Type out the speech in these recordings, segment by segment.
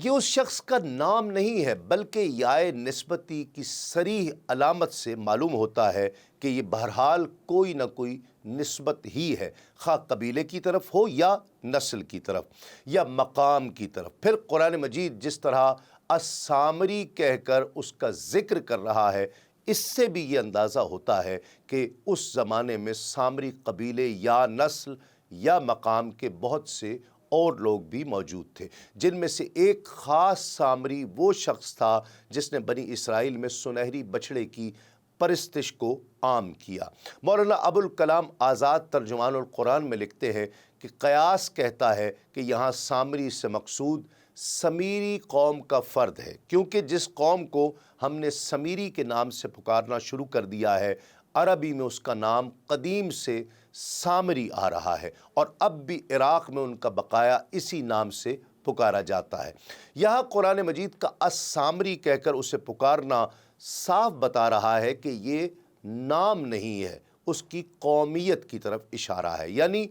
یہ اس شخص کا نام نہیں ہے بلکہ یائے نسبتی کی صریح علامت سے معلوم ہوتا ہے کہ یہ بہرحال کوئی نہ کوئی نسبت ہی ہے، خواہ قبیلے کی طرف ہو یا نسل کی طرف یا مقام کی طرف۔ پھر قرآن مجید جس طرح السامری کہہ کر اس کا ذکر کر رہا ہے، اس سے بھی یہ اندازہ ہوتا ہے کہ اس زمانے میں سامری قبیلے یا نسل یا مقام کے بہت سے اور لوگ بھی موجود تھے، جن میں سے ایک خاص سامری وہ شخص تھا جس نے بنی اسرائیل میں سنہری بچھڑے کی پرستش کو عام کیا۔ مولانا ابوالکلام آزاد ترجمان القرآن میں لکھتے ہیں کہ قیاس کہتا ہے کہ یہاں سامری سے مقصود سمیری قوم کا فرد ہے، کیونکہ جس قوم کو ہم نے سمیری کے نام سے پکارنا شروع کر دیا ہے، عربی میں اس کا نام قدیم سے سامری آ رہا ہے، اور اب بھی عراق میں ان کا بقایا اسی نام سے پکارا جاتا ہے۔ یہاں قرآن مجید کا السامری کہہ کر اسے پکارنا صاف بتا رہا ہے کہ یہ نام نہیں ہے، اس کی قومیت کی طرف اشارہ ہے، یعنی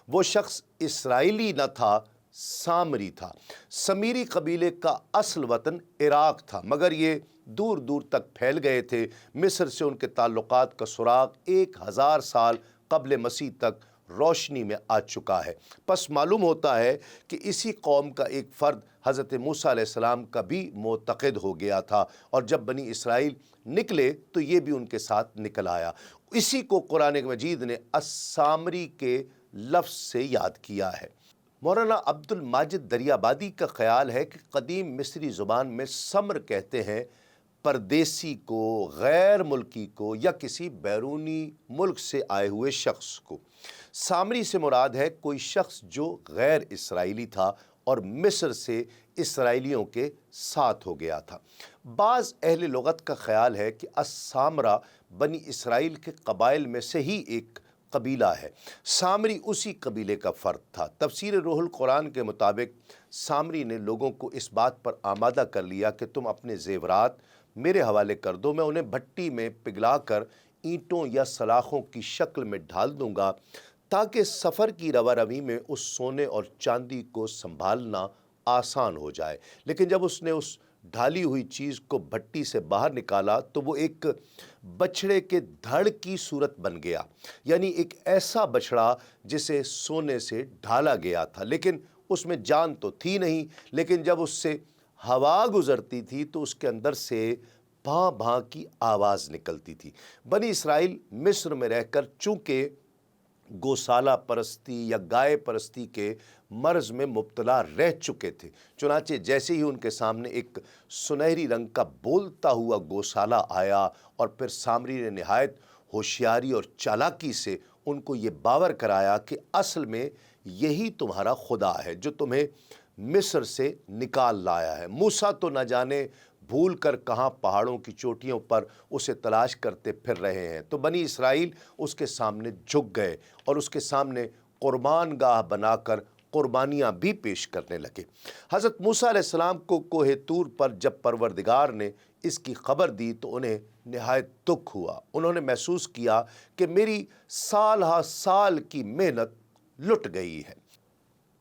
وہ شخص اسرائیلی نہ تھا، سامری تھا۔ سمیری قبیلے کا اصل وطن عراق تھا، مگر یہ دور دور تک پھیل گئے تھے۔ مصر سے ان کے تعلقات کا سراغ 1000 سال قبل مسیح تک روشنی میں آ چکا ہے۔ پس معلوم ہوتا ہے کہ اسی قوم کا ایک فرد حضرت موسیٰ علیہ السلام کا بھی معتقد ہو گیا تھا، اور جب بنی اسرائیل نکلے تو یہ بھی ان کے ساتھ نکل آیا۔ اسی کو قرآن مجید نے السامری کے لفظ سے یاد کیا ہے۔ مولانا عبد الماجد دریابادی کا خیال ہے کہ قدیم مصری زبان میں سمر کہتے ہیں پردیسی کو، غیر ملکی کو، یا کسی بیرونی ملک سے آئے ہوئے شخص کو۔ سامری سے مراد ہے کوئی شخص جو غیر اسرائیلی تھا اور مصر سے اسرائیلیوں کے ساتھ ہو گیا تھا۔ بعض اہل لغت کا خیال ہے کہ السامرہ بنی اسرائیل کے قبائل میں سے ہی ایک قبیلہ ہے۔ سامری اسی قبیلے کا فرد تھا۔ تفسیر روح القرآن کے مطابق سامری نے لوگوں کو اس بات پر آمادہ کر لیا کہ تم اپنے زیورات میرے حوالے کر دو، میں انہیں بھٹی میں پگھلا کر اینٹوں یا سلاخوں کی شکل میں ڈھال دوں گا، تاکہ سفر کی روا روی میں اس سونے اور چاندی کو سنبھالنا آسان ہو جائے۔ لیکن جب اس نے اس ڈھالی ہوئی چیز کو بھٹی سے باہر نکالا تو وہ ایک بچھڑے کے دھڑ کی صورت بن گیا، یعنی ایک ایسا بچھڑا جسے سونے سے ڈھالا گیا تھا، لیکن اس میں جان تو تھی نہیں۔ لیکن جب اس سے ہوا گزرتی تھی تو اس کے اندر سے بھاں بھاں کی آواز نکلتی تھی۔ بنی اسرائیل مصر میں رہ کر چونکہ گوسالہ پرستی یا گائے پرستی کے مرض میں مبتلا رہ چکے تھے، چنانچہ جیسے ہی ان کے سامنے ایک سنہری رنگ کا بولتا ہوا گوسالہ آیا، اور پھر سامری نے نہایت ہوشیاری اور چالاکی سے ان کو یہ باور کرایا کہ اصل میں یہی تمہارا خدا ہے جو تمہیں مصر سے نکال لایا ہے۔ موسیٰ تو نہ جانے بھول کر کہاں پہاڑوں کی چوٹیوں پر اسے تلاش کرتے پھر رہے ہیں۔ تو بنی اسرائیل اس کے سامنے جھک گئے اور اس کے سامنے قربان گاہ بنا کر قربانیاں بھی پیش کرنے لگے۔ حضرت موسیٰ علیہ السلام کو کوہ طور پر جب پروردگار نے اس کی خبر دی تو انہیں نہایت دکھ ہوا۔ انہوں نے محسوس کیا کہ میری سال ہا سال کی محنت لٹ گئی ہے۔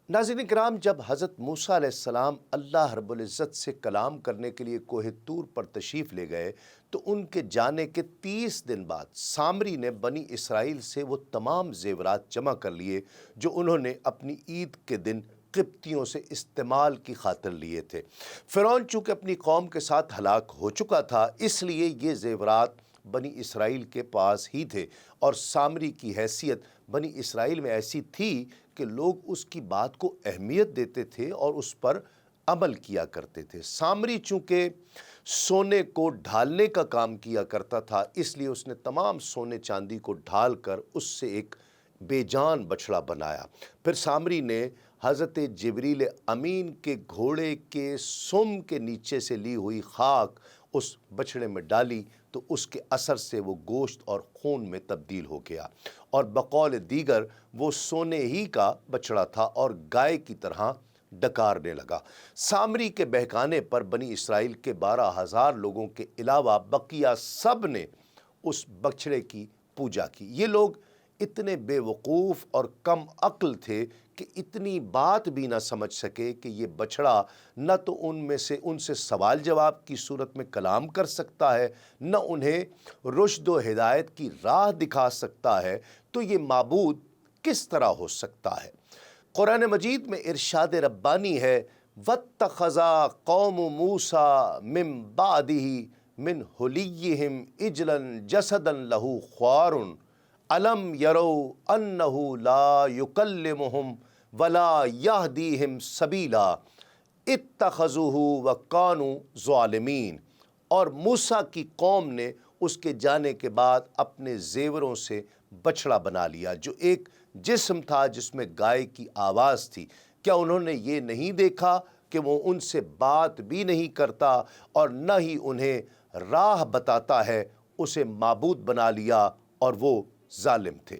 ناظرین کرام، جب حضرت موسیٰ علیہ السلام اللہ رب العزت سے کلام کرنے کے لیے کوہ طور پر تشریف لے گئے تو ان کے جانے کے 30 دن بعد سامری نے بنی اسرائیل سے وہ تمام زیورات جمع کر لیے جو انہوں نے اپنی عید کے دن قبطیوں سے استعمال کی خاطر لیے تھے۔ فرعون چونکہ اپنی قوم کے ساتھ ہلاک ہو چکا تھا، اس لیے یہ زیورات بنی اسرائیل کے پاس ہی تھے، اور سامری کی حیثیت بنی اسرائیل میں ایسی تھی کہ لوگ اس کی بات کو اہمیت دیتے تھے اور اس پر عمل کیا کرتے تھے۔ سامری چونکہ سونے کو ڈھالنے کا کام کیا کرتا تھا، اس لیے اس نے تمام سونے چاندی کو ڈھال کر اس سے ایک بے جان بچھڑا بنایا۔ پھر سامری نے حضرت جبریل امین کے گھوڑے کے سم کے نیچے سے لی ہوئی خاک اس بچھڑے میں ڈالی تو اس کے اثر سے وہ گوشت اور خون میں تبدیل ہو گیا، اور بقول دیگر وہ سونے ہی کا بچڑا تھا اور گائے کی طرح ڈکارنے لگا۔ سامری کے بہکانے پر بنی اسرائیل کے 12,000 لوگوں کے علاوہ بقیہ سب نے اس بچڑے کی پوجا کی۔ یہ لوگ اتنے بے وقوف اور کم عقل تھے کہ اتنی بات بھی نہ سمجھ سکے کہ یہ بچھڑا نہ تو ان سے سوال جواب کی صورت میں کلام کر سکتا ہے، نہ انہیں رشد و ہدایت کی راہ دکھا سکتا ہے، تو یہ معبود کس طرح ہو سکتا ہے؟ قرآن مجید میں ارشاد ربانی ہے، وَاتَّخَذَا قَوْمُ مُوسَىٰ مِن بَعْدِهِ مِنْ حُلِيِّهِمْ عِجْلًا جَسَدًا لَهُ خُوَارٌ أَلَمْ يَرَوْا أَنَّهُ لَا يُكَلِّمُهُمْ وَلَا يَهْدِيهِمْ سَبِيلًا اتَّخَذُوهُ وَكَانُوا ظَالِمِينَ۔ اور موسیٰ کی قوم نے اس کے جانے کے بعد اپنے زیوروں سے بچھڑا بنا لیا جو ایک جسم تھا جس میں گائے کی آواز تھی۔ کیا انہوں نے یہ نہیں دیکھا کہ وہ ان سے بات بھی نہیں کرتا اور نہ ہی انہیں راہ بتاتا ہے؟ اسے معبود بنا لیا اور وہ ظالم تھے۔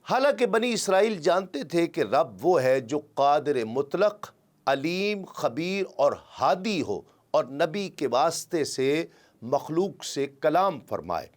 حالانکہ بنی اسرائیل جانتے تھے کہ رب وہ ہے جو قادر مطلق، علیم، خبیر اور ہادی ہو اور نبی کے واسطے سے مخلوق سے کلام فرمائے۔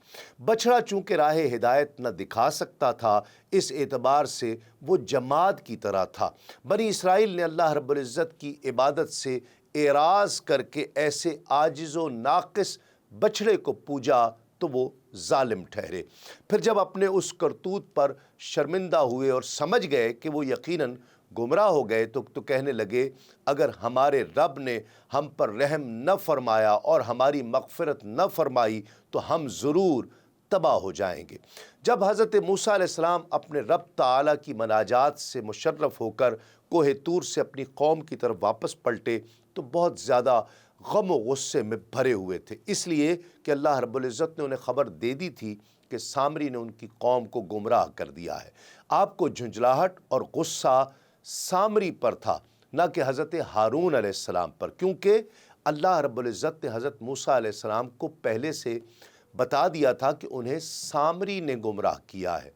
بچھڑا چونکہ راہ ہدایت نہ دکھا سکتا تھا، اس اعتبار سے وہ جماد کی طرح تھا۔ بنی اسرائیل نے اللہ رب العزت کی عبادت سے اعراض کر کے ایسے عاجز و ناقص بچھڑے کو پوجا تو وہ ظالم ٹھہرے۔ پھر جب اپنے اس کرتوت پر شرمندہ ہوئے اور سمجھ گئے کہ وہ یقیناً گمراہ ہو گئے تو کہنے لگے، اگر ہمارے رب نے ہم پر رحم نہ فرمایا اور ہماری مغفرت نہ فرمائی تو ہم ضرور تباہ ہو جائیں گے۔ جب حضرت موسیٰ علیہ السلام اپنے رب تعالیٰ کی مناجات سے مشرف ہو کر کوہ طور سے اپنی قوم کی طرف واپس پلٹے تو بہت زیادہ غم و غصے میں بھرے ہوئے تھے، اس لیے کہ اللہ رب العزت نے انہیں خبر دے دی تھی کہ سامری نے ان کی قوم کو گمراہ کر دیا ہے۔ آپ کو جھنجھلاہٹ اور غصہ سامری پر تھا، نہ کہ حضرت ہارون علیہ السلام پر، کیونکہ اللہ رب العزت نے حضرت موسیٰ علیہ السلام کو پہلے سے بتا دیا تھا کہ انہیں سامری نے گمراہ کیا ہے۔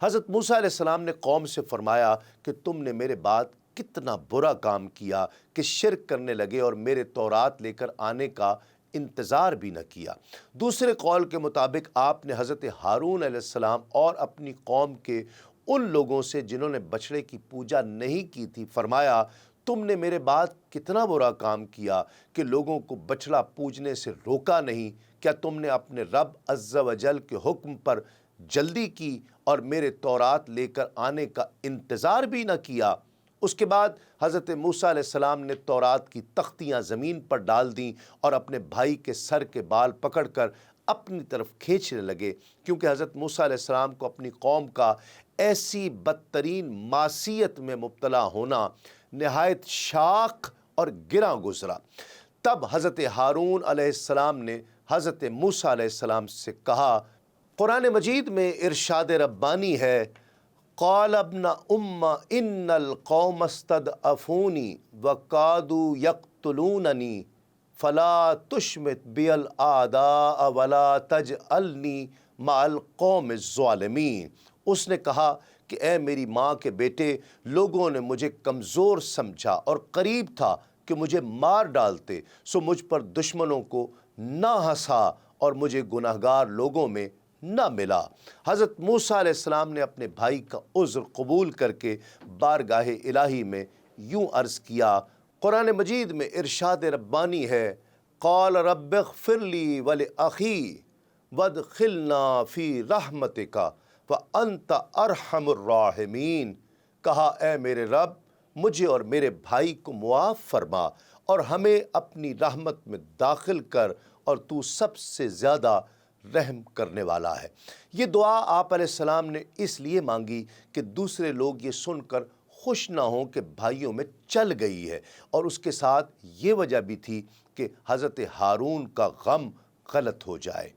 حضرت موسیٰ علیہ السلام نے قوم سے فرمایا کہ تم نے میرے بعد کتنا برا کام کیا کہ شرک کرنے لگے اور میرے تورات لے کر آنے کا انتظار بھی نہ کیا۔ دوسرے قول کے مطابق آپ نے حضرت ہارون علیہ السلام اور اپنی قوم کے ان لوگوں سے جنہوں نے بچھڑے کی پوجا نہیں کی تھی فرمایا، تم نے میرے بعد کتنا برا کام کیا کہ لوگوں کو بچھڑا پوجنے سے روکا نہیں۔ کیا تم نے اپنے رب عز و جل کے حکم پر جلدی کی اور میرے تورات لے کر آنے کا انتظار بھی نہ کیا؟ اس کے بعد حضرت موسیٰ علیہ السلام نے تورات کی تختیاں زمین پر ڈال دیں اور اپنے بھائی کے سر کے بال پکڑ کر اپنی طرف کھینچنے لگے، کیونکہ حضرت موسیٰ علیہ السلام کو اپنی قوم کا ایسی بدترین معصیت میں مبتلا ہونا نہایت شاق اور گراں گزرا۔ تب حضرت ہارون علیہ السلام نے حضرت موسیٰ علیہ السلام سے کہا، قرآن مجید میں ارشاد ربانی ہے، قال ابن ام ان القوم استضعفونی وکادوا یقتلوننی فلا تشمت بی الاعداء ولا تجعلنی مع القوم الظالمین۔ اس نے کہا کہ اے میری ماں کے بیٹے، لوگوں نے مجھے کمزور سمجھا اور قریب تھا کہ مجھے مار ڈالتے، سو مجھ پر دشمنوں کو نہ ہنسا اور مجھے گناہگار لوگوں میں نہ ملا۔ حضرت موسیٰ علیہ السلام نے اپنے بھائی کا عذر قبول کر کے بارگاہ الہی میں یوں عرض کیا۔ قرآن مجید میں ارشاد ربانی ہے، قال رب اغفر لی ولأخی وادخلنا فی رحمتک وانت ارحم الراحمین۔ کہا، اے میرے رب، مجھے اور میرے بھائی کو معاف فرما اور ہمیں اپنی رحمت میں داخل کر، اور تو سب سے زیادہ رحم کرنے والا ہے۔ یہ دعا آپ علیہ السلام نے اس لیے مانگی کہ دوسرے لوگ یہ سن کر خوش نہ ہوں کہ بھائیوں میں چل گئی ہے، اور اس کے ساتھ یہ وجہ بھی تھی کہ حضرت ہارون کا غم غلط ہو جائے۔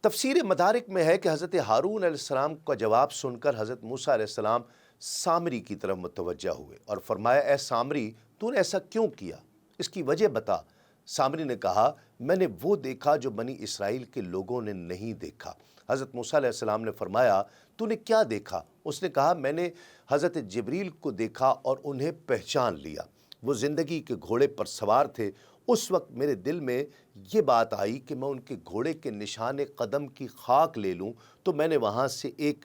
تفسیر مدارک میں ہے کہ حضرت ہارون علیہ السلام کا جواب سن کر حضرت موسیٰ علیہ السلام سامری کی طرف متوجہ ہوئے اور فرمایا، اے سامری، تو نے ایسا کیوں کیا؟ اس کی وجہ بتا۔ سامری نے کہا، میں نے وہ دیکھا جو بنی اسرائیل کے لوگوں نے نہیں دیکھا۔ حضرت موسیٰ علیہ السلام نے فرمایا، تو نے کیا دیکھا؟ اس نے کہا، میں نے حضرت جبریل کو دیکھا اور انہیں پہچان لیا۔ وہ زندگی کے گھوڑے پر سوار تھے۔ اس وقت میرے دل میں یہ بات آئی کہ میں ان کے گھوڑے کے نشان قدم کی خاک لے لوں، تو میں نے وہاں سے ایک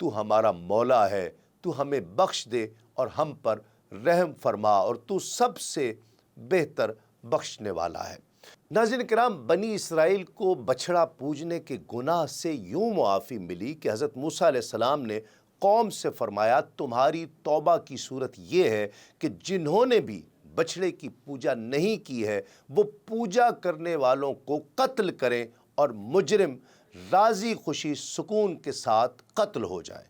تو ہمارا مولا ہے، تو ہمیں بخش دے اور ہم پر رحم فرما، اور تو سب سے بہتر بخشنے والا ہے۔ ناظرین کرام، بنی اسرائیل کو بچھڑا پوجنے کے گناہ سے یوں معافی ملی کہ حضرت موسیٰ علیہ السلام نے قوم سے فرمایا، تمہاری توبہ کی صورت یہ ہے کہ جنہوں نے بھی بچھڑے کی پوجا نہیں کی ہے وہ پوجا کرنے والوں کو قتل کریں اور مجرم راضی خوشی سکون کے ساتھ قتل ہو جائیں۔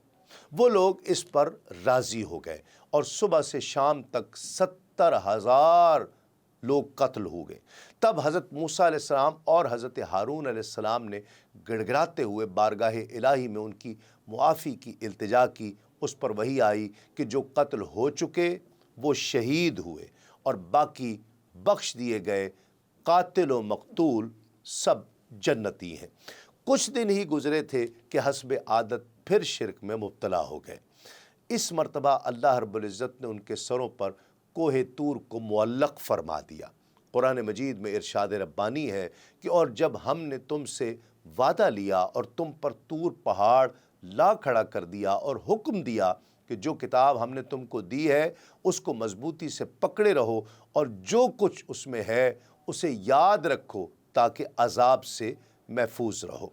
وہ لوگ اس پر راضی ہو گئے اور صبح سے شام تک 70,000 لوگ قتل ہو گئے۔ تب حضرت موسیٰ علیہ السلام اور حضرت ہارون علیہ السلام نے گڑگڑاتے ہوئے بارگاہ الہی میں ان کی معافی کی التجا کی۔ اس پر وحی آئی کہ جو قتل ہو چکے وہ شہید ہوئے اور باقی بخش دیے گئے قاتل و مقتول سب جنتی ہیں۔ کچھ دن ہی گزرے تھے کہ حسب عادت پھر شرک میں مبتلا ہو گئے۔ اس مرتبہ اللہ رب العزت نے ان کے سروں پر کوہ طور کو معلق فرما دیا۔ قرآن مجید میں ارشاد ربانی ہے کہ اور جب ہم نے تم سے وعدہ لیا اور تم پر طور پہاڑ لا کھڑا کر دیا اور حکم دیا کہ جو کتاب ہم نے تم کو دی ہے اس کو مضبوطی سے پکڑے رہو اور جو کچھ اس میں ہے اسے یاد رکھو تاکہ عذاب سے محفوظ رہو۔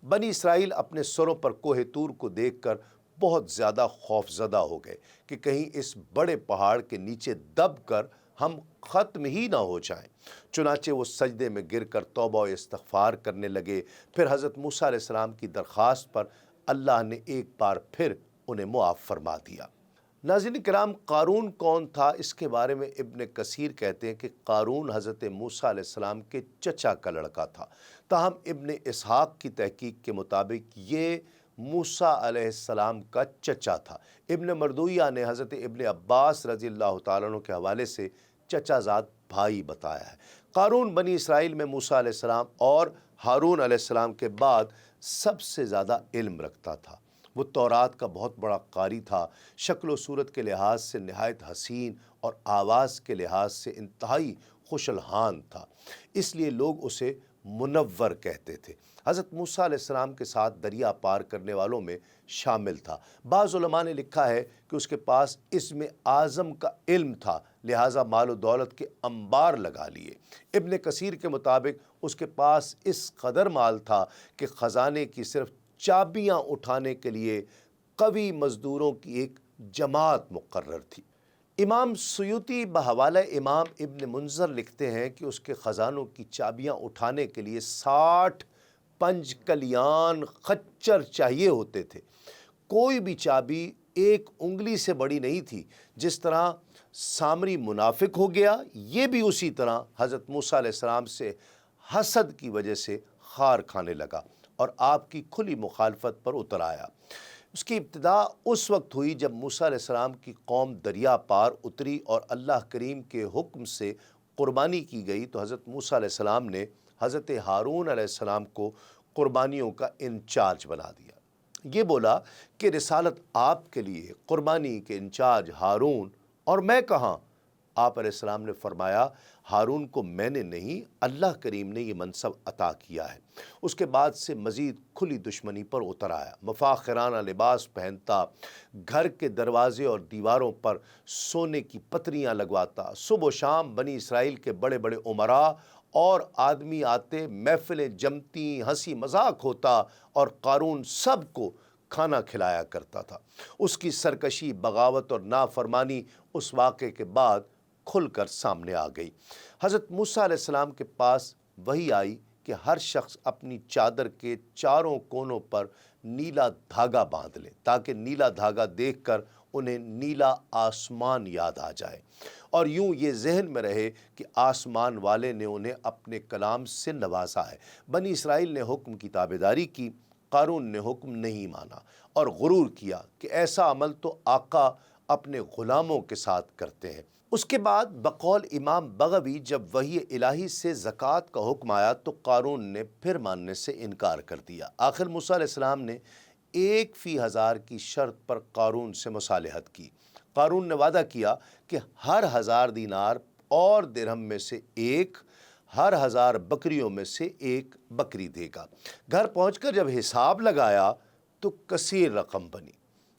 بنی اسرائیل اپنے سروں پر کوہ طور کو دیکھ کر بہت زیادہ خوف زدہ ہو گئے کہ کہیں اس بڑے پہاڑ کے نیچے دب کر ہم ختم ہی نہ ہو جائیں۔ چنانچہ وہ سجدے میں گر کر توبہ و استغفار کرنے لگے۔ پھر حضرت موسیٰ علیہ السلام کی درخواست پر اللہ نے ایک بار پھر انہیں معاف فرما دیا۔ ناظرین کرام، قارون کون تھا؟ اس کے بارے میں ابن کثیر کہتے ہیں کہ قارون حضرت موسیٰ علیہ السلام کے چچا کا لڑکا تھا۔ تاہم ابن اسحاق کی تحقیق کے مطابق یہ موسیٰ علیہ السلام کا چچا تھا۔ ابن مردویہ نے حضرت ابن عباس رضی اللہ تعالیٰ عنہ کے حوالے سے چچا زاد بھائی بتایا ہے۔ قارون بنی اسرائیل میں موسیٰ علیہ السلام اور ہارون علیہ السلام کے بعد سب سے زیادہ علم رکھتا تھا۔ وہ تورات کا بہت بڑا قاری تھا، شکل و صورت کے لحاظ سے نہایت حسین اور آواز کے لحاظ سے انتہائی خوش الحان تھا، اس لیے لوگ اسے منور کہتے تھے۔ حضرت موسیٰ علیہ السلام کے ساتھ دریا پار کرنے والوں میں شامل تھا۔ بعض علماء نے لکھا ہے کہ اس کے پاس اسم اعظم کا علم تھا، لہٰذا مال و دولت کے انبار لگا لیے۔ ابن کثیر کے مطابق اس کے پاس اس قدر مال تھا کہ خزانے کی صرف چابیاں اٹھانے کے لیے قوی مزدوروں کی ایک جماعت مقرر تھی۔ امام سیوطی بحوالہ امام ابن منظر لکھتے ہیں کہ اس کے خزانوں کی چابیاں اٹھانے کے لیے 60 پنج کلیان خچر چاہیے ہوتے تھے۔ کوئی بھی چابی ایک انگلی سے بڑی نہیں تھی۔ جس طرح سامری منافق ہو گیا، یہ بھی اسی طرح حضرت موسیٰ علیہ السلام سے حسد کی وجہ سے خار کھانے لگا اور آپ کی کھلی مخالفت پر اتر آیا۔ اس کی ابتدا اس وقت ہوئی جب موسیٰ علیہ السلام کی قوم دریا پار اتری اور اللہ کریم کے حکم سے قربانی کی گئی تو حضرت موسیٰ علیہ السلام نے حضرت ہارون علیہ السلام کو قربانیوں کا انچارج بنا دیا۔ یہ بولا کہ رسالت آپ کے لیے، قربانی کے انچارج ہارون، اور میں کہاں؟ آپ علیہ السلام نے فرمایا، ہارون کو میں نے نہیں، اللہ کریم نے یہ منصب عطا کیا ہے۔ اس کے بعد سے مزید کھلی دشمنی پر اتر آیا، مفاخرانہ لباس پہنتا، گھر کے دروازے اور دیواروں پر سونے کی پتریاں لگواتا، صبح و شام بنی اسرائیل کے بڑے بڑے امراء اور آدمی آتے، محفلیں جمتی، ہنسی مذاق ہوتا اور قارون سب کو کھانا کھلایا کرتا تھا۔ اس کی سرکشی، بغاوت اور نافرمانی اس واقعے کے بعد کھل کر سامنے آ گئی۔ حضرت موسیٰ علیہ السلام کے پاس وحی آئی کہ ہر شخص اپنی چادر کے چاروں کونوں پر نیلا دھاگا باندھ لے تاکہ نیلا دھاگا دیکھ کر انہیں نیلا آسمان یاد آ جائے اور یوں یہ ذہن میں رہے کہ آسمان والے نے انہیں اپنے کلام سے نوازا ہے۔ بنی اسرائیل نے حکم کی تابعداری کی، قارون نے حکم نہیں مانا اور غرور کیا کہ ایسا عمل تو آقا اپنے غلاموں کے ساتھ کرتے ہیں۔ اس کے بعد بقول امام بغوی جب وحی الہی سے زکوٰۃ کا حکم آیا تو قارون نے پھر ماننے سے انکار کر دیا۔ آخر موسیٰ علیہ السلام نے 1 فی 1000 کی شرط پر قارون سے مصالحت کی۔ قارون نے وعدہ کیا کہ ہر 1000 دینار اور درہم میں سے ایک، ہر 1000 بکریوں میں سے ایک بکری دے گا۔ گھر پہنچ کر جب حساب لگایا تو کثیر رقم بنی۔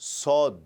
100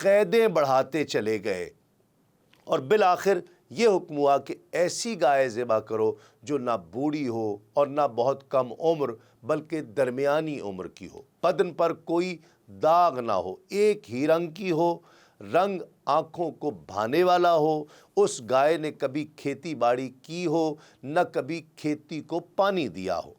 قیدیں بڑھاتے چلے گئے اور بالآخر یہ حکم ہوا کہ ایسی گائے ذبح کرو جو نہ بوڑھی ہو اور نہ بہت کم عمر بلکہ درمیانی عمر کی ہو، بدن پر کوئی داغ نہ ہو، ایک ہی رنگ کی ہو، رنگ آنکھوں کو بھانے والا ہو، اس گائے نے کبھی کھیتی باڑی کی ہو نہ کبھی کھیتی کو پانی دیا ہو۔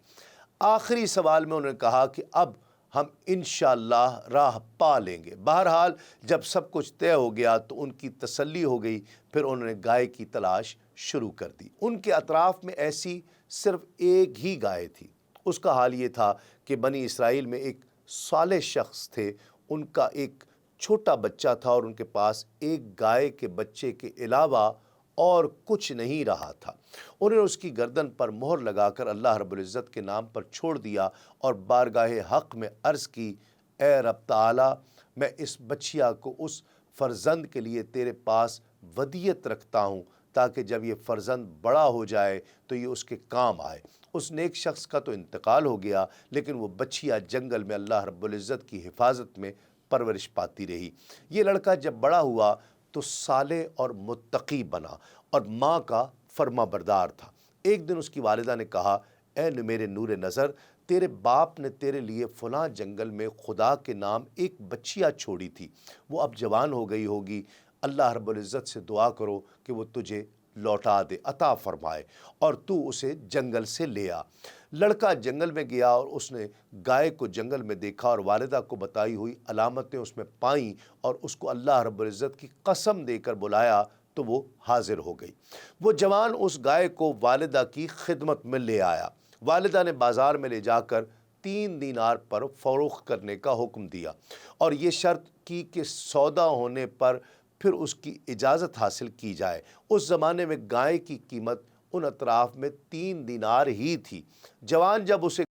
آخری سوال میں انہوں نے کہا کہ اب ہم انشاءاللہ راہ پا لیں گے۔ بہرحال جب سب کچھ طے ہو گیا تو ان کی تسلی ہو گئی، پھر انہوں نے گائے کی تلاش شروع کر دی۔ ان کے اطراف میں ایسی صرف ایک ہی گائے تھی۔ اس کا حال یہ تھا کہ بنی اسرائیل میں ایک صالح شخص تھے، ان کا ایک چھوٹا بچہ تھا اور ان کے پاس ایک گائے کے بچے کے علاوہ اور کچھ نہیں رہا تھا۔ انہوں نے اس کی گردن پر مہر لگا کر اللہ رب العزت کے نام پر چھوڑ دیا اور بارگاہ حق میں عرض کی، اے رب تعالی، میں اس بچیا کو اس فرزند کے لیے تیرے پاس ودیت رکھتا ہوں تاکہ جب یہ فرزند بڑا ہو جائے تو یہ اس کے کام آئے۔ اس نیک شخص کا تو انتقال ہو گیا، لیکن وہ بچیا جنگل میں اللہ رب العزت کی حفاظت میں پرورش پاتی رہی۔ یہ لڑکا جب بڑا ہوا تو صالح اور متقی بنا اور ماں کا فرما بردار تھا۔ ایک دن اس کی والدہ نے کہا، اے میرے نور نظر، تیرے باپ نے تیرے لیے فلاں جنگل میں خدا کے نام ایک بچیا چھوڑی تھی، وہ اب جوان ہو گئی ہوگی، اللہ رب العزت سے دعا کرو کہ وہ تجھے لوٹا دے، عطا فرمائے، اور تو اسے جنگل سے لے آ۔ لڑکا جنگل میں گیا اور اس نے گائے کو جنگل میں دیکھا اور والدہ کو بتائی ہوئی علامتیں اس میں پائیں اور اس کو اللہ رب العزت کی قسم دے کر بلایا تو وہ حاضر ہو گئی۔ وہ جوان اس گائے کو والدہ کی خدمت میں لے آیا۔ والدہ نے بازار میں لے جا کر 3 دینار پر فروخت کرنے کا حکم دیا اور یہ شرط کی کہ سودا ہونے پر پھر اس کی اجازت حاصل کی جائے۔ اس زمانے میں گائے کی قیمت ان اطراف میں 3 دینار ہی تھی۔ جوان جب اسے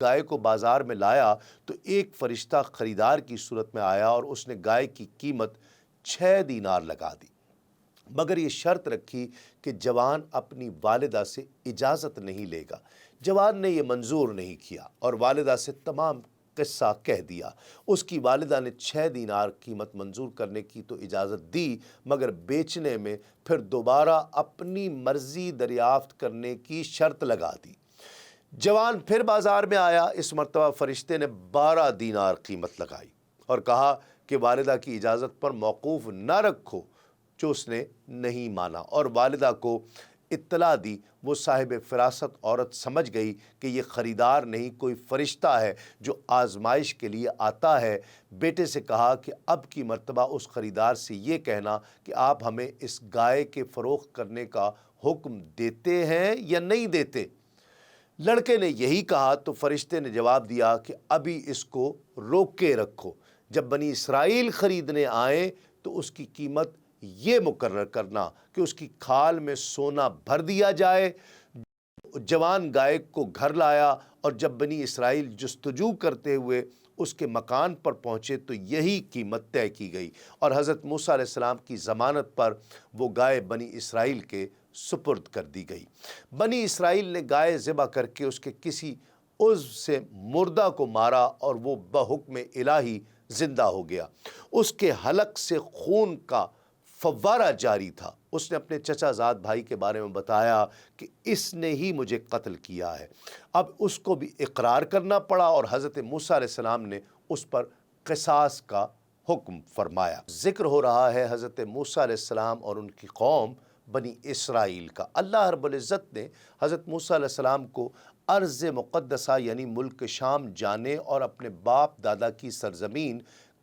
گائے کو بازار میں لایا تو ایک فرشتہ خریدار کی صورت میں آیا اور اس نے گائے کی قیمت 6 دینار لگا دی، مگر یہ شرط رکھی کہ جوان اپنی والدہ سے اجازت نہیں لے گا۔ جوان نے یہ منظور نہیں کیا اور والدہ سے تمام قصہ کہہ دیا۔ اس کی والدہ نے 6 دینار قیمت منظور کرنے کی تو اجازت دی، مگر بیچنے میں پھر دوبارہ اپنی مرضی دریافت کرنے کی شرط لگا دی۔ جوان پھر بازار میں آیا۔ اس مرتبہ فرشتے نے 12 دینار قیمت لگائی اور کہا کہ والدہ کی اجازت پر موقوف نہ رکھو، جو اس نے نہیں مانا اور والدہ کو اطلاع دی۔ وہ صاحب فراست عورت سمجھ گئی کہ یہ خریدار نہیں، کوئی فرشتہ ہے جو آزمائش کے لیے آتا ہے۔ بیٹے سے کہا کہ اب کی مرتبہ اس خریدار سے یہ کہنا کہ آپ ہمیں اس گائے کے فروخت کرنے کا حکم دیتے ہیں یا نہیں دیتے۔ لڑکے نے یہی کہا تو فرشتے نے جواب دیا کہ ابھی اس کو روک کے رکھو، جب بنی اسرائیل خریدنے آئیں تو اس کی قیمت یہ مقرر کرنا کہ اس کی کھال میں سونا بھر دیا جائے۔ جوان گائے کو گھر لایا اور جب بنی اسرائیل جستجو کرتے ہوئے اس کے مکان پر پہنچے تو یہی قیمت طے کی گئی اور حضرت موسیٰ علیہ السلام کی ضمانت پر وہ گائے بنی اسرائیل کے سپرد کر دی گئی۔ بنی اسرائیل نے گائے ذبح کر کے اس کے کسی عضو سے مردہ کو مارا اور وہ بحکم الہی زندہ ہو گیا۔ اس کے حلق سے خون کا فوارہ جاری تھا۔ اس نے اپنے چچا زاد بھائی کے بارے میں بتایا کہ اس نے ہی مجھے قتل کیا ہے۔ اب اس کو بھی اقرار کرنا پڑا اور حضرت موسیٰ علیہ السلام نے اس پر قصاص کا حکم فرمایا۔ ذکر ہو رہا ہے حضرت موسیٰ علیہ السلام اور ان کی قوم بنی اسرائیل کا۔ اللہ رب العزت نے حضرت موسیٰ علیہ السلام کو ارض مقدسہ یعنی ملک شام جانے اور اپنے باپ دادا کی سرزمین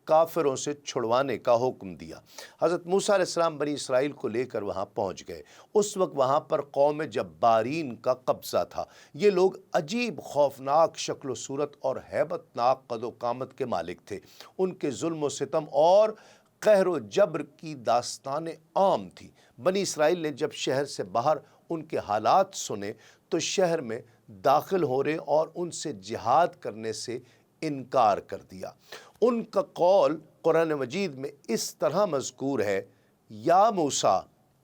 کافروں سے چھڑوانے کا حکم دیا۔ حضرت موسیٰ علیہ السلام بنی اسرائیل کو لے کر وہاں پہنچ گئے۔ اس وقت وہاں پر قوم جبارین کا قبضہ تھا۔ یہ لوگ عجیب خوفناک شکل و صورت اور ہیبت ناک قد و قامت کے مالک تھے۔ ان کے ظلم و ستم اور قہر و جبر کی داستانیں عام تھی۔ بنی اسرائیل نے جب شہر سے باہر ان کے حالات سنے تو شہر میں داخل ہو رہے اور ان سے جہاد کرنے سے انکار کر دیا۔ ان کا قول قرآن مجید میں اس طرح مذکور ہے، یا موسیٰ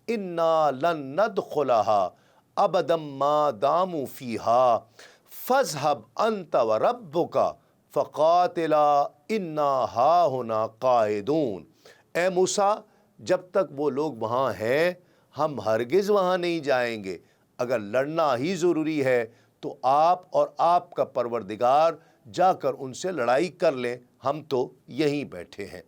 انا لن ندخلہا ابدا ما داموا فیہا فاذھب انت وربک فقاتلا انا ہاہنا قاعدون۔ اے موسیٰ جب تک وہ لوگ وہاں ہیں ہم ہرگز وہاں نہیں جائیں گے، اگر لڑنا ہی ضروری ہے تو آپ اور آپ کا پروردگار جا کر ان سے لڑائی کر لیں، ہم تو یہیں بیٹھے ہیں۔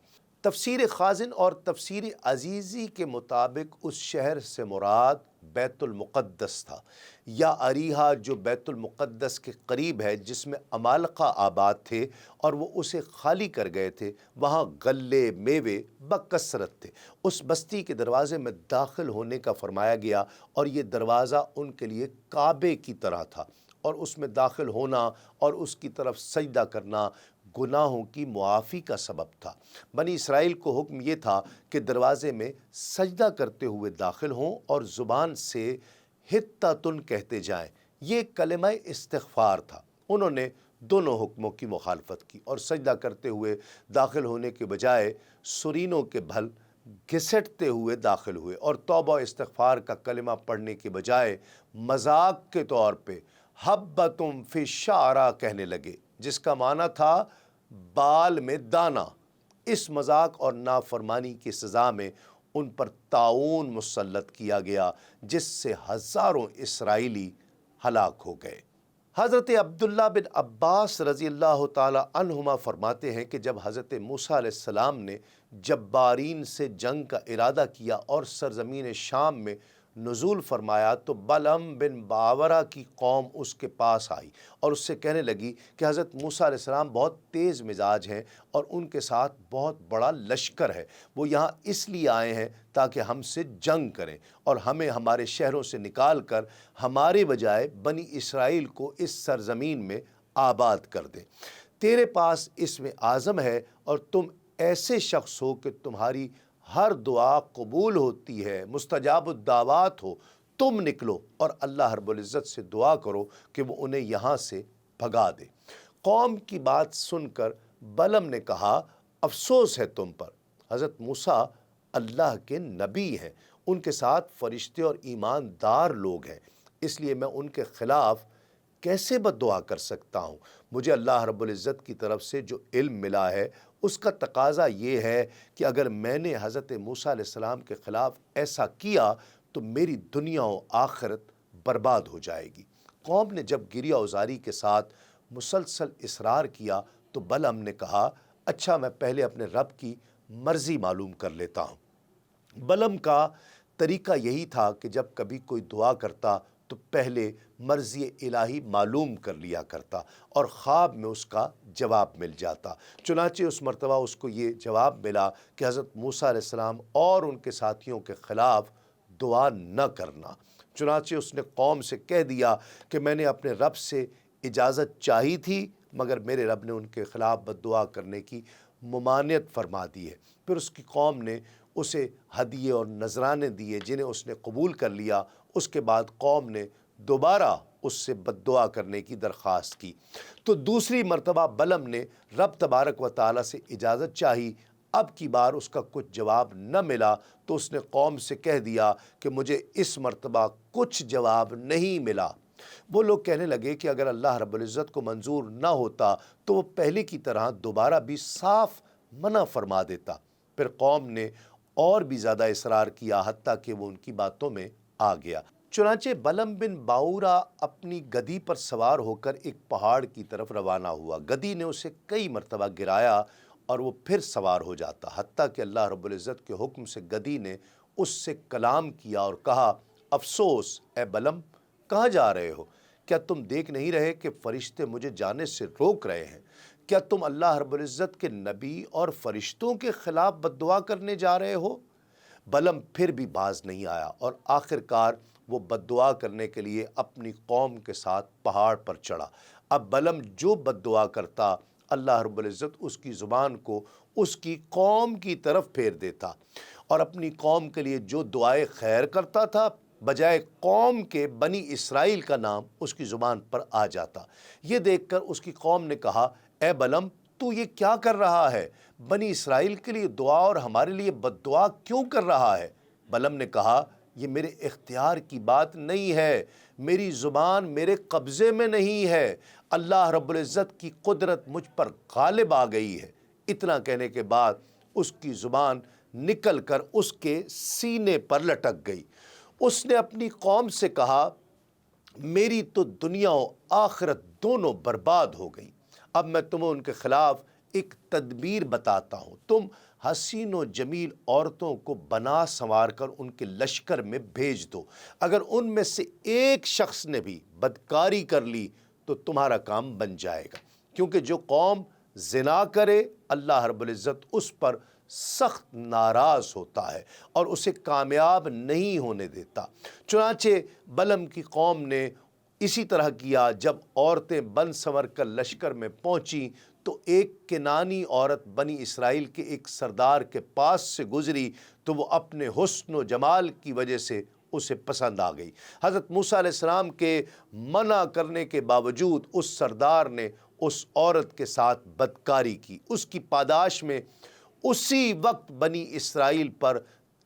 تفسیر خازن اور تفسیر عزیزی کے مطابق اس شہر سے مراد بیت المقدس تھا، یا اریحا جو بیت المقدس کے قریب ہے، جس میں عمالقہ آباد تھے اور وہ اسے خالی کر گئے تھے۔ وہاں غلے میوے بکثرت تھے۔ اس بستی کے دروازے میں داخل ہونے کا فرمایا گیا، اور یہ دروازہ ان کے لیے کعبے کی طرح تھا، اور اس میں داخل ہونا اور اس کی طرف سجدہ کرنا گناہوں کی معافی کا سبب تھا۔ بنی اسرائیل کو حکم یہ تھا کہ دروازے میں سجدہ کرتے ہوئے داخل ہوں اور زبان سے حطۃ کہتے جائیں۔ یہ کلمہ استغفار تھا۔ انہوں نے دونوں حکموں کی مخالفت کی اور سجدہ کرتے ہوئے داخل ہونے کے بجائے سرینوں کے بھل گھسٹتے ہوئے داخل ہوئے، اور توبہ استغفار کا کلمہ پڑھنے کے بجائے مذاق کے طور پہ حبۃ فی الشعرا کہنے لگے، جس کا معنی تھا بال میں دانہ۔ اس مذاق اور نافرمانی کی سزا میں ان پر طاعون مسلط کیا گیا، جس سے ہزاروں اسرائیلی ہلاک ہو گئے۔ حضرت عبداللہ بن عباس رضی اللہ تعالی عنہما فرماتے ہیں کہ جب حضرت موسیٰ علیہ السلام نے جبارین سے جنگ کا ارادہ کیا اور سرزمین شام میں نزول فرمایا تو بلعم بن باورہ کی قوم اس کے پاس آئی اور اس سے کہنے لگی کہ حضرت موسیٰ علیہ السلام بہت تیز مزاج ہیں اور ان کے ساتھ بہت بڑا لشکر ہے، وہ یہاں اس لیے آئے ہیں تاکہ ہم سے جنگ کریں اور ہمیں ہمارے شہروں سے نکال کر ہمارے بجائے بنی اسرائیل کو اس سرزمین میں آباد کر دیں۔ تیرے پاس اسم اعظم ہے اور تم ایسے شخص ہو کہ تمہاری ہر دعا قبول ہوتی ہے، مستجاب الدعوات ہو، تم نکلو اور اللہ رب العزت سے دعا کرو کہ وہ انہیں یہاں سے بھگا دے۔ قوم کی بات سن کر بلعم نے کہا افسوس ہے تم پر، حضرت موسیٰ اللہ کے نبی ہیں، ان کے ساتھ فرشتے اور ایماندار لوگ ہیں، اس لیے میں ان کے خلاف کیسے بد دعا کر سکتا ہوں؟ مجھے اللہ رب العزت کی طرف سے جو علم ملا ہے اس کا تقاضا یہ ہے کہ اگر میں نے حضرت موسیٰ علیہ السلام کے خلاف ایسا کیا تو میری دنیا و آخرت برباد ہو جائے گی۔ قوم نے جب گریہ وزاری کے ساتھ مسلسل اصرار کیا تو بلعم نے کہا اچھا میں پہلے اپنے رب کی مرضی معلوم کر لیتا ہوں۔ بلعم کا طریقہ یہی تھا کہ جب کبھی کوئی دعا کرتا تو پہلے مرضی الہی معلوم کر لیا کرتا اور خواب میں اس کا جواب مل جاتا۔ چنانچہ اس مرتبہ اس کو یہ جواب ملا کہ حضرت موسیٰ علیہ السلام اور ان کے ساتھیوں کے خلاف دعا نہ کرنا۔ چنانچہ اس نے قوم سے کہہ دیا کہ میں نے اپنے رب سے اجازت چاہی تھی مگر میرے رب نے ان کے خلاف بد دعا کرنے کی ممانعت فرما دی ہے۔ پھر اس کی قوم نے اسے ہدیے اور نذرانے دیے جنہیں اس نے قبول کر لیا۔ اس کے بعد قوم نے دوبارہ اس سے بد دعا کرنے کی درخواست کی تو دوسری مرتبہ بلعم نے رب تبارک و تعالیٰ سے اجازت چاہی۔ اب کی بار اس کا کچھ جواب نہ ملا تو اس نے قوم سے کہہ دیا کہ مجھے اس مرتبہ کچھ جواب نہیں ملا۔ وہ لوگ کہنے لگے کہ اگر اللہ رب العزت کو منظور نہ ہوتا تو وہ پہلے کی طرح دوبارہ بھی صاف منع فرما دیتا۔ پھر قوم نے اور بھی زیادہ اصرار کیا حتیٰ کہ وہ ان کی باتوں میں آ گیا۔ چنانچہ بلعم بن باورہ اپنی گدھی پر سوار ہو کر ایک پہاڑ کی طرف روانہ ہوا۔ گدھی نے اسے کئی مرتبہ گرایا اور وہ پھر سوار ہو جاتا حتیٰ کہ اللہ رب العزت کے حکم سے گدھی نے اس سے کلام کیا اور کہا افسوس اے بلعم، کہاں جا رہے ہو؟ کیا تم دیکھ نہیں رہے کہ فرشتے مجھے جانے سے روک رہے ہیں؟ کیا تم اللہ رب العزت کے نبی اور فرشتوں کے خلاف بد دعا کرنے جا رہے ہو؟ بلعم پھر بھی باز نہیں آیا اور آخر کار وہ بد دعا کرنے کے لیے اپنی قوم کے ساتھ پہاڑ پر چڑھا۔ اب بلعم جو بد دعا کرتا اللہ رب العزت اس کی زبان کو اس کی قوم کی طرف پھیر دیتا، اور اپنی قوم کے لیے جو دعائے خیر کرتا تھا بجائے قوم کے بنی اسرائیل کا نام اس کی زبان پر آ جاتا۔ یہ دیکھ کر اس کی قوم نے کہا اے بلعم، تو یہ کیا کر رہا ہے؟ بنی اسرائیل کے لیے دعا اور ہمارے لیے بد دعا کیوں کر رہا ہے؟ بلعم نے کہا یہ میرے اختیار کی بات نہیں ہے، میری زبان میرے قبضے میں نہیں ہے، اللہ رب العزت کی قدرت مجھ پر غالب آ گئی ہے۔ اتنا کہنے کے بعد اس کی زبان نکل کر اس کے سینے پر لٹک گئی۔ اس نے اپنی قوم سے کہا، میری تو دنیا و آخرت دونوں برباد ہو گئی، اب میں تمہیں ان کے خلاف ایک تدبیر بتاتا ہوں، تم حسین و جمیل عورتوں کو بنا سنوار کر ان کے لشکر میں بھیج دو، اگر ان میں سے ایک شخص نے بھی بدکاری کر لی تو تمہارا کام بن جائے گا، کیونکہ جو قوم زنا کرے اللہ رب العزت اس پر سخت ناراض ہوتا ہے اور اسے کامیاب نہیں ہونے دیتا۔ چنانچہ بلعم کی قوم نے اسی طرح کیا۔ جب عورتیں بن سنور کر لشکر میں پہنچیں تو ایک کنانی عورت بنی اسرائیل کے ایک سردار کے پاس سے گزری تو وہ اپنے حسن و جمال کی وجہ سے اسے پسند آ گئی۔ حضرت موسیٰ علیہ السلام کے منع کرنے کے باوجود اس سردار نے اس عورت کے ساتھ بدکاری کی۔ اس کی پاداش میں اسی وقت بنی اسرائیل پر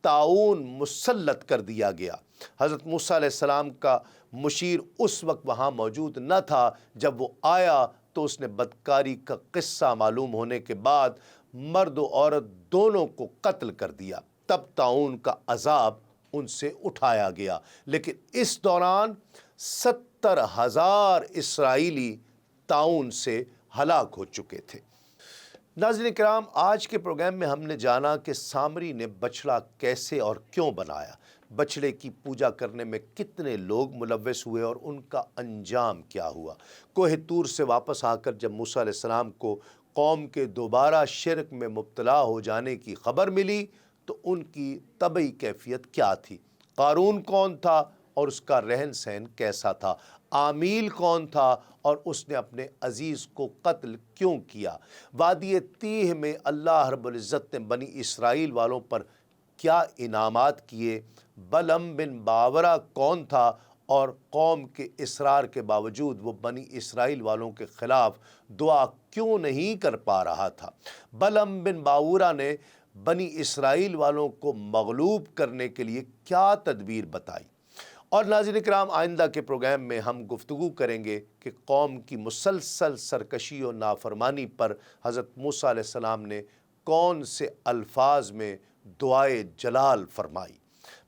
طاعون مسلط کر دیا گیا۔ حضرت موسیٰ علیہ السلام کا مشیر اس وقت وہاں موجود نہ تھا۔ جب وہ آیا تو اس نے بدکاری کا قصہ معلوم ہونے کے بعد مرد و عورت دونوں کو قتل کر دیا۔ تب طاعون کا عذاب ان سے اٹھایا گیا، لیکن اس دوران 70,000 اسرائیلی طاعون سے ہلاک ہو چکے تھے۔ ناظرین کرام، آج کے پروگرام میں ہم نے جانا کہ سامری نے بچڑا کیسے اور کیوں بنایا، بچڑے کی پوجا کرنے میں کتنے لوگ ملوث ہوئے اور ان کا انجام کیا ہوا۔ کوہ طور سے واپس آ کر جب موسیٰ علیہ السلام کو قوم کے دوبارہ شرک میں مبتلا ہو جانے کی خبر ملی تو ان کی طبعی کیفیت کیا تھی، قارون کون تھا اور اس کا رہن سہن کیسا تھا، عامیل کون تھا اور اس نے اپنے عزیز کو قتل کیوں کیا، وادی تیہ میں اللہ رب العزت نے بنی اسرائیل والوں پر کیا انعامات کیے، بلعم بن باورہ کون تھا اور قوم کے اصرار کے باوجود وہ بنی اسرائیل والوں کے خلاف دعا کیوں نہیں کر پا رہا تھا، بلعم بن باورہ نے بنی اسرائیل والوں کو مغلوب کرنے کے لیے کیا تدبیر بتائی۔ اور ناظرین کرام، آئندہ کے پروگرام میں ہم گفتگو کریں گے کہ قوم کی مسلسل سرکشی و نافرمانی پر حضرت موسیٰ علیہ السلام نے کون سے الفاظ میں دعائے جلال فرمائی،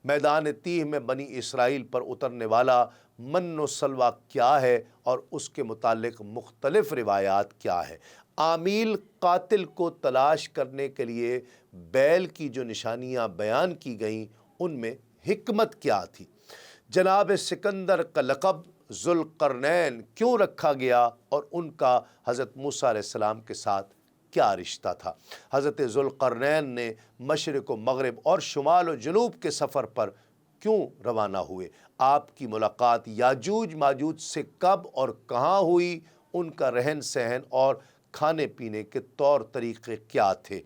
میدان تیہ میں بنی اسرائیل پر اترنے والا من و سلوہ کیا ہے اور اس کے متعلق مختلف روایات کیا ہے، عامیل قاتل کو تلاش کرنے کے لیے بیل کی جو نشانیاں بیان کی گئیں ان میں حکمت کیا تھی، جناب سکندر کا لقب ذوالقرنین کیوں رکھا گیا اور ان کا حضرت موسیٰ علیہ السلام کے ساتھ کیا رشتہ تھا، حضرت ذوالقرنین نے مشرق و مغرب اور شمال و جنوب کے سفر پر کیوں روانہ ہوئے، آپ کی ملاقات یاجوج ماجوج سے کب اور کہاں ہوئی، ان کا رہن سہن اور کھانے پینے کے طور طریقے کیا تھے،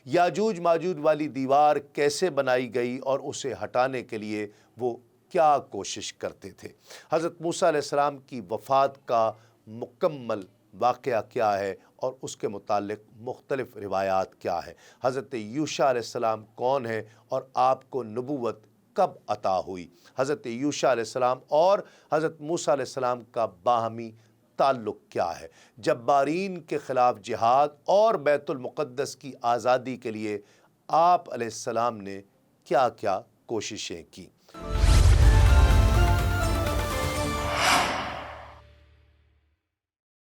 یاجوج ماجوج والی دیوار کیسے بنائی گئی اور اسے ہٹانے کے لیے وہ کیا کوشش کرتے تھے، حضرت موسیٰ علیہ السلام کی وفات کا مکمل واقعہ کیا ہے اور اس کے متعلق مختلف روایات کیا ہے، حضرت یوشع علیہ السلام کون ہیں اور آپ کو نبوت کب عطا ہوئی، حضرت یوشع علیہ السلام اور حضرت موسیٰ علیہ السلام کا باہمی تعلق کیا ہے، جبارین کے خلاف جہاد اور بیت المقدس کی آزادی کے لیے آپ علیہ السلام نے کیا کیا کوششیں کی۔